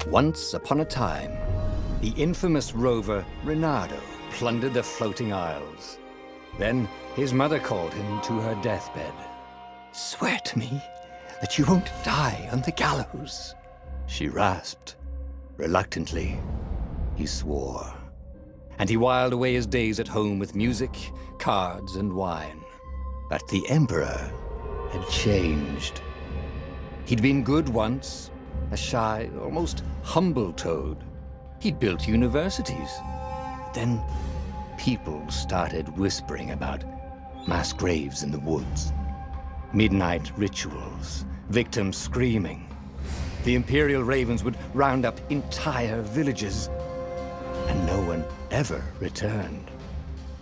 Once upon a time, the infamous rover Reynardo plundered the floating isles. Then his mother called him to her deathbed. "Swear to me that you won't die on the gallows," she rasped. Reluctantly, he swore. And he whiled away his days at home with music, cards, and wine. But the Emperor had changed. He'd been good once, a shy, almost humble toad. He'd built universities. Then people started whispering about mass graves in the woods, midnight rituals, victims screaming. The Imperial Ravens would round up entire villages, and no one ever returned.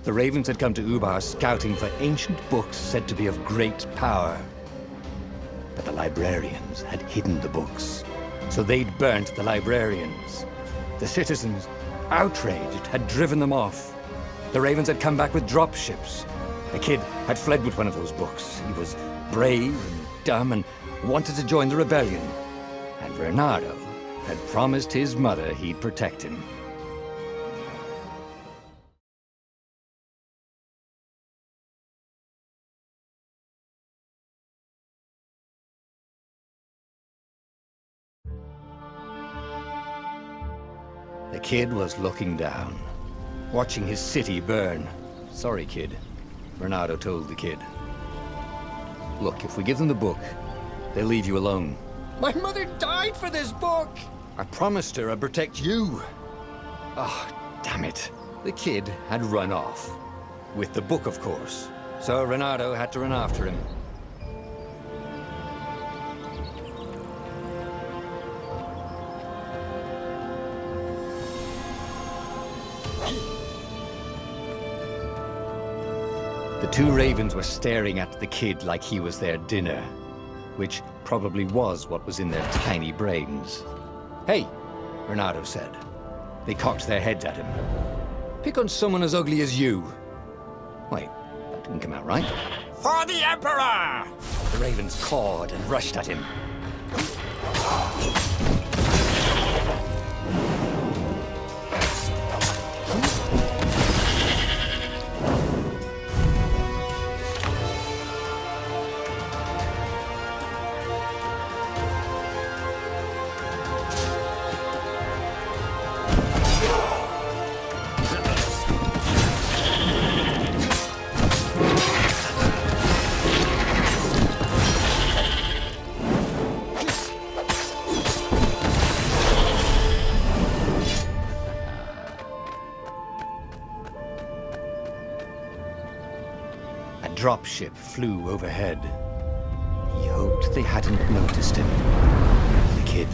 The Ravens had come to Ubar scouting for ancient books said to be of great power. But the librarians had hidden the books, so they'd burnt the librarians. The citizens, outraged, had driven them off. The Ravens had come back with dropships. The kid had fled with one of those books. He was brave and dumb and wanted to join the rebellion. And Reynardo had promised his mother he'd protect him. The kid was looking down, watching his city burn. "Sorry, kid," Reynardo told the kid. "Look, if we give them the book, they'll leave you alone." "My mother died for this book!" "I promised her I'd protect you." Oh, damn it. The kid had run off. With the book, of course. So Reynardo had to run after him. The two ravens were staring at the kid like he was their dinner, which probably was what was in their tiny brains. "Hey," Reynardo said. They cocked their heads at him. "Pick on someone as ugly as you." Wait, that didn't come out right. "For the Emperor!" The ravens cawed and rushed at him. A dropship flew overhead. He hoped they hadn't noticed him. The kid.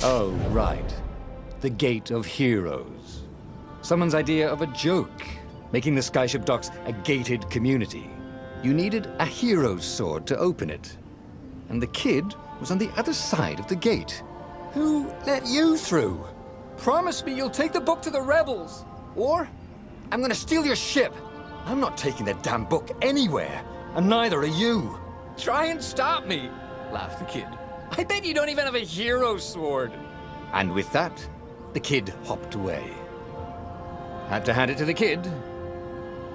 Oh, right. The Gate of Heroes. Someone's idea of a joke, making the skyship docks a gated community. You needed a hero's sword to open it. And the kid was on the other side of the gate. Who let you through? Promise me you'll take the book to the rebels, or I'm gonna steal your ship. I'm not taking that damn book anywhere, and neither are you. Try and stop me, laughed the kid. I bet you don't even have a hero sword. And with that, the kid hopped away. Had to hand it to the kid.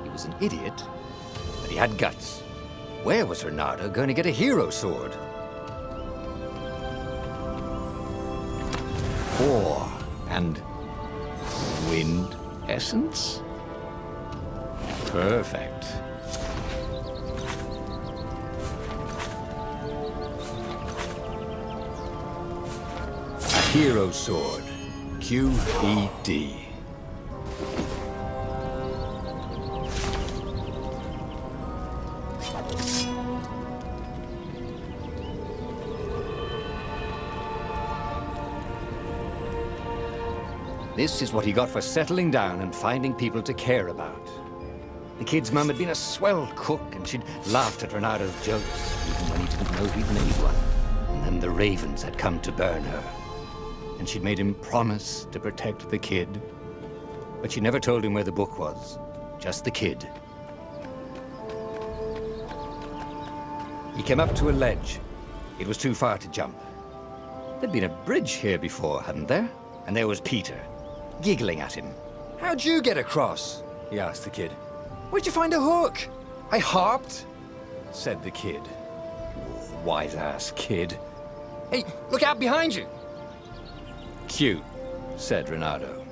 He was an idiot, but he had guts. Where was Reynardo going to get a hero sword? Ore and wind essence? Perfect. Hero Sword, QED. This is what he got for settling down and finding people to care about. The kid's mum had been a swell cook, and she'd laughed at Renado's jokes, even when he didn't know he'd made one. And then the ravens had come to burn her, and she'd made him promise to protect the kid. But she never told him where the book was, just the kid. He came up to a ledge. It was too far to jump. There'd been a bridge here before, hadn't there? And there was Peter, giggling at him. "How'd you get across?" he asked the kid. "Where'd you find a hook?" "I hopped," said the kid. Wise-ass kid. "Hey, look out behind you!" "Cute," said Renato.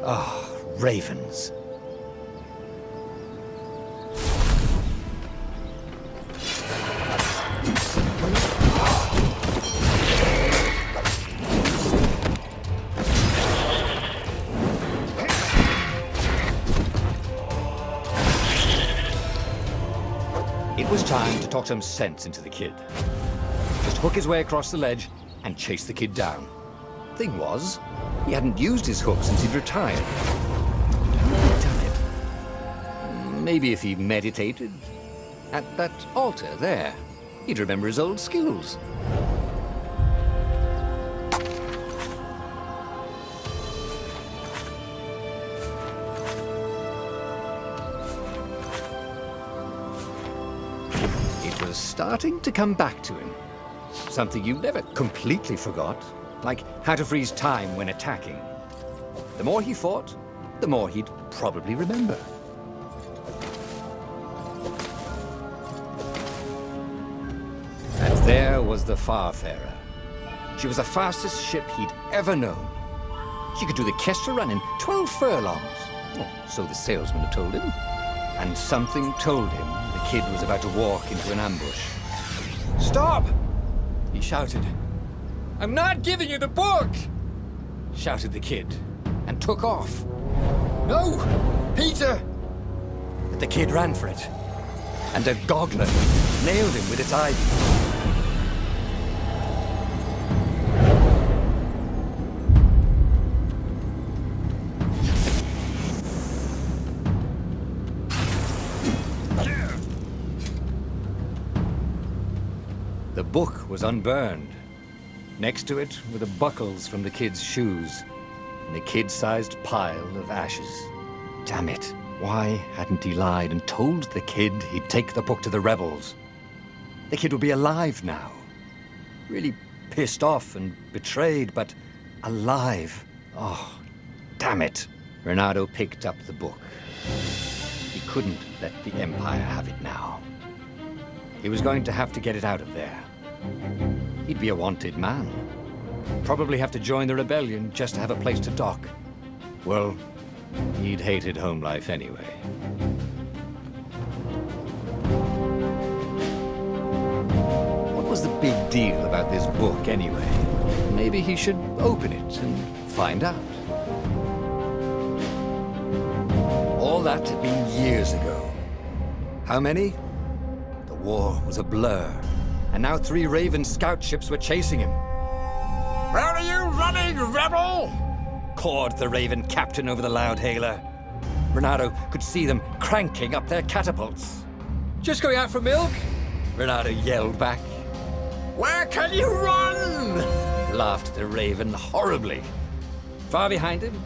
Oh, ravens. It was time to talk some sense into the kid. Just hook his way across the ledge and chase the kid down. Thing was, he hadn't used his hook since he'd retired. He'd done it. Maybe if he meditated at that altar there, he'd remember his old skills. It was starting to come back to him. Something you never completely forgot, like how to freeze time when attacking. The more he fought, the more he'd probably remember. And there was the Farfarer. She was the fastest ship he'd ever known. She could do the Kestra run in 12 furlongs. Oh, so the salesman had told him. And something told him the kid was about to walk into an ambush. "Stop!" he shouted. "I'm not giving you the book!" shouted the kid, and took off. "No! Peter!" But the kid ran for it, and a goggler nailed him with its ivy. The book was unburned. Next to it were the buckles from the kid's shoes, and a kid-sized pile of ashes. Damn it, why hadn't he lied and told the kid he'd take the book to the rebels? The kid would be alive now. Really pissed off and betrayed, but alive. Oh, damn it. Renato picked up the book. He couldn't let the Empire have it now. He was going to have to get it out of there. He'd be a wanted man. Probably have to join the rebellion just to have a place to dock. Well, he'd hated home life anyway. What was the big deal about this book anyway? Maybe he should open it and find out. All that had been years ago. How many? The war was a blur. And now 3 Raven scout ships were chasing him. "Where are you running, rebel?" cawed the Raven captain over the loud hailer. Renato could see them cranking up their catapults. "Just going out for milk?" Renato yelled back. "Where can you run?" laughed the Raven horribly. Far behind him,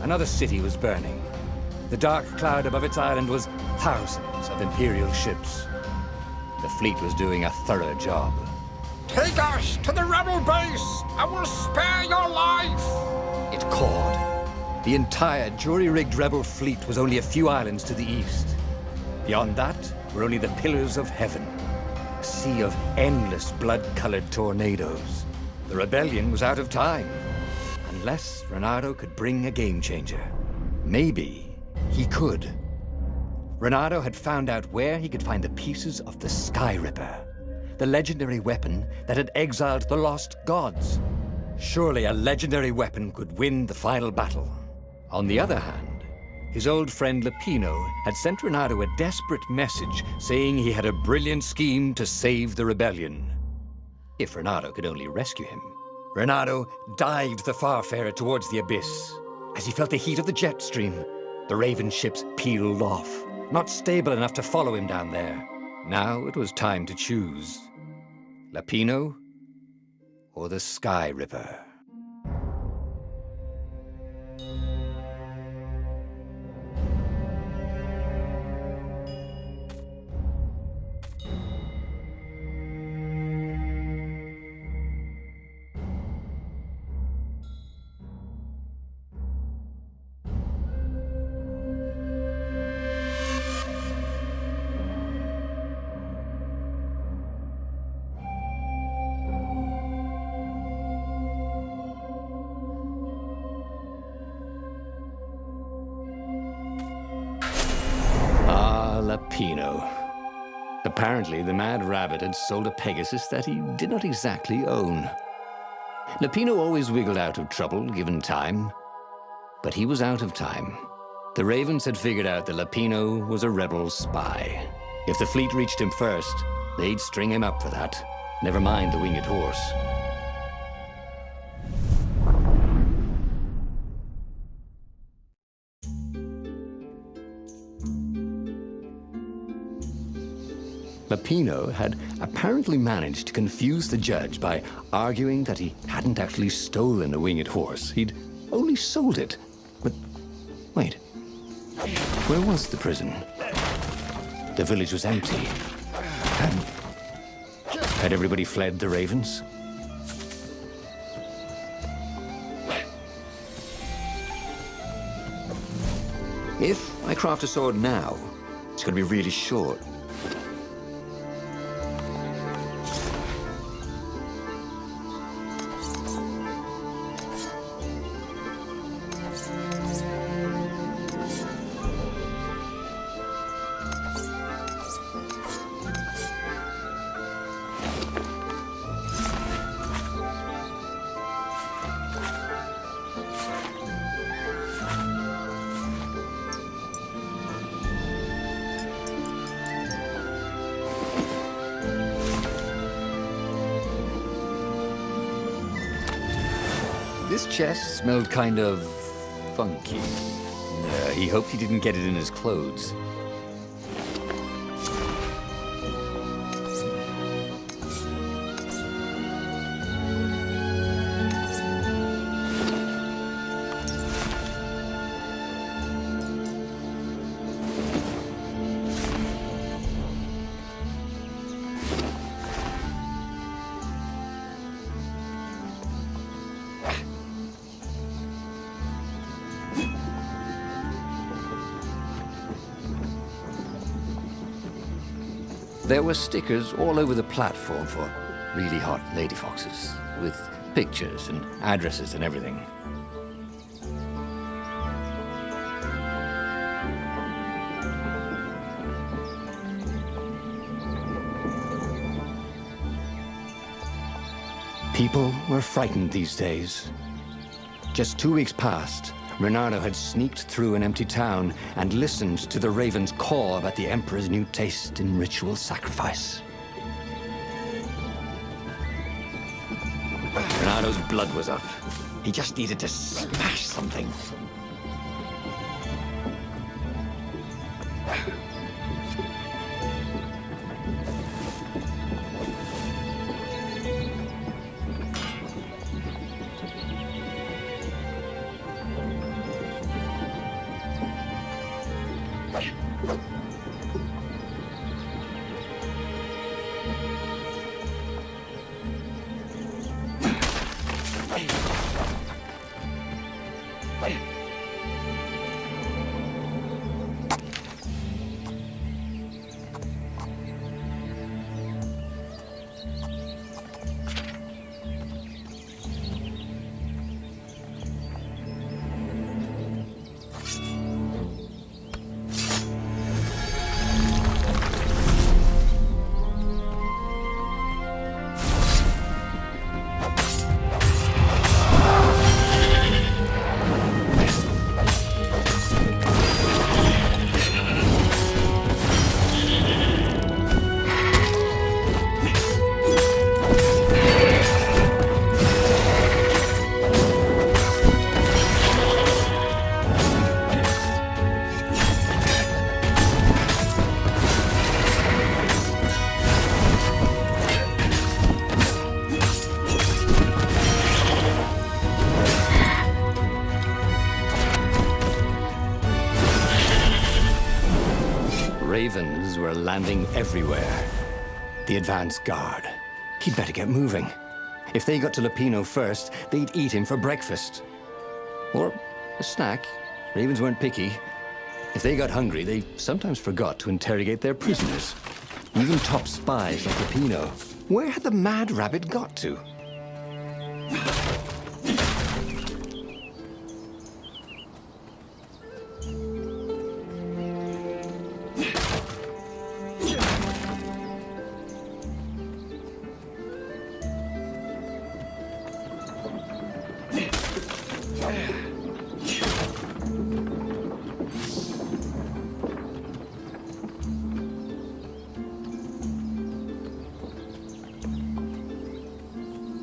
another city was burning. The dark cloud above its island was thousands of Imperial ships. The fleet was doing a thorough job. "Take us to the rebel base! I will spare your life!" it cawed. The entire jury-rigged rebel fleet was only a few islands to the east. Beyond that were only the pillars of heaven, a sea of endless blood-colored tornadoes. The rebellion was out of time, unless Renato could bring a game-changer. Maybe he could. Renato had found out where he could find the pieces of the Sky Ripper, the legendary weapon that had exiled the lost gods. Surely a legendary weapon could win the final battle. On the other hand, his old friend Lupino had sent Renato a desperate message saying he had a brilliant scheme to save the rebellion. If Renato could only rescue him. Renato dived the Farfarer towards the abyss. As he felt the heat of the jet stream, The Raven ships peeled off, not stable enough to follow him down there. Now it was time to choose. Lapino or the Sky Ripper? Lapino. Apparently, the Mad Rabbit had sold a Pegasus that he did not exactly own. Lapino always wiggled out of trouble, given time. But he was out of time. The Ravens had figured out that Lapino was a rebel spy. If the fleet reached him first, they'd string him up for that. Never mind the winged horse. Lapino had apparently managed to confuse the judge by arguing that he hadn't actually stolen a winged horse. He'd only sold it. But wait, where was the prison? The village was empty. Had everybody fled the Ravens? If I craft a sword now, it's going to be really short. This chest smelled kind of funky. He hoped he didn't get it in his clothes. There were stickers all over the platform for really hot lady foxes, with pictures and addresses and everything. People were frightened these days. Just 2 weeks past, Reynardo had sneaked through an empty town and listened to the Raven's call about the Emperor's new taste in ritual sacrifice. Reynardo's blood was up. He just needed to smash something. Russians were landing everywhere. The advance guard. He'd better get moving. If they got to Lupino first, they'd eat him for breakfast. Or a snack. Ravens weren't picky. If they got hungry, they sometimes forgot to interrogate their prisoners. Even top spies like Lupino. Where had the mad rabbit got to?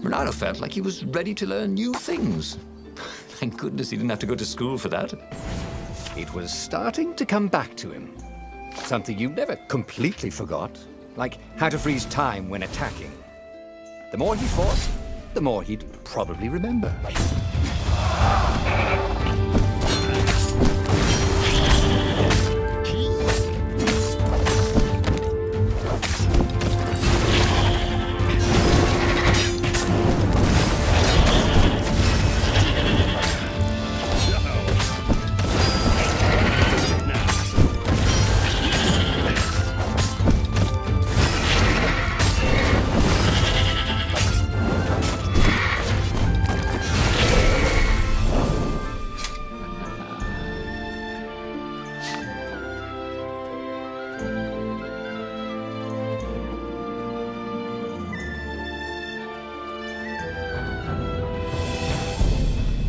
Bernardo felt like he was ready to learn new things. Thank goodness he didn't have to go to school for that. It was starting to come back to him. Something you never completely forgot, like how to freeze time when attacking. The more he fought, the more he'd probably remember.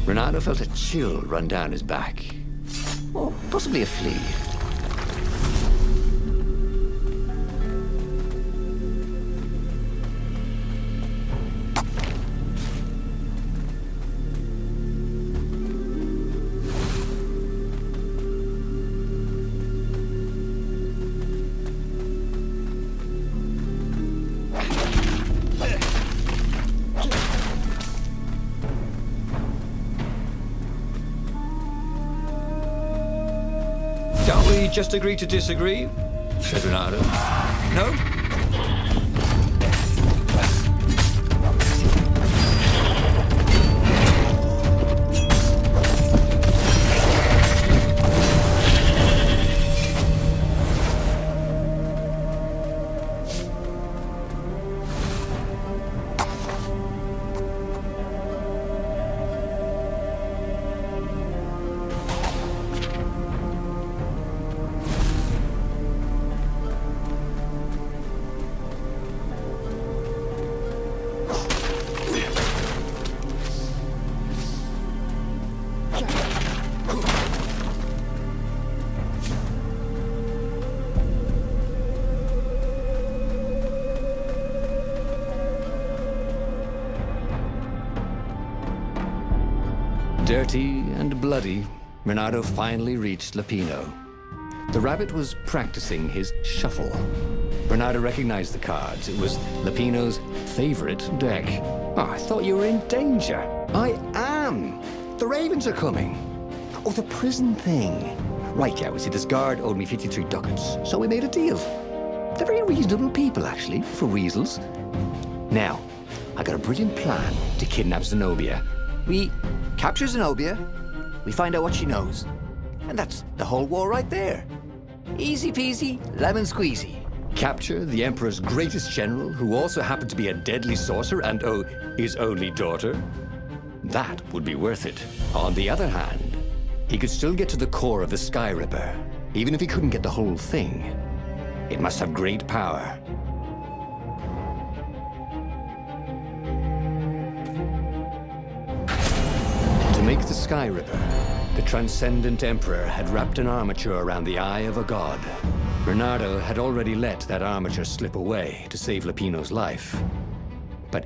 Bernardo felt a chill run down his back. Or possibly a flea. Shall we just agree to disagree? Said Bernardo. No? Dirty and bloody, Bernardo finally reached Lupino. The rabbit was practicing his shuffle. Bernardo recognized the cards. It was Lupino's favorite deck. Oh, I thought you were in danger. I am. The ravens are coming. Oh, the prison thing. Right, yeah, we see this guard owed me 53 ducats, so we made a deal. They're very reasonable people, actually, for weasels. Now, I got a brilliant plan to kidnap Zenobia. We capture Zenobia, we find out what she knows, and that's the whole war right there. Easy peasy, lemon squeezy. Capture the Emperor's greatest general, who also happened to be a deadly sorcerer and, oh, his only daughter? That would be worth it. On the other hand, he could still get to the core of the Sky Ripper, even if he couldn't get the whole thing. It must have great power. To make the Sky Ripper, the Transcendent Emperor had wrapped an armature around the eye of a god. Bernardo had already let that armature slip away to save Lupino's life. But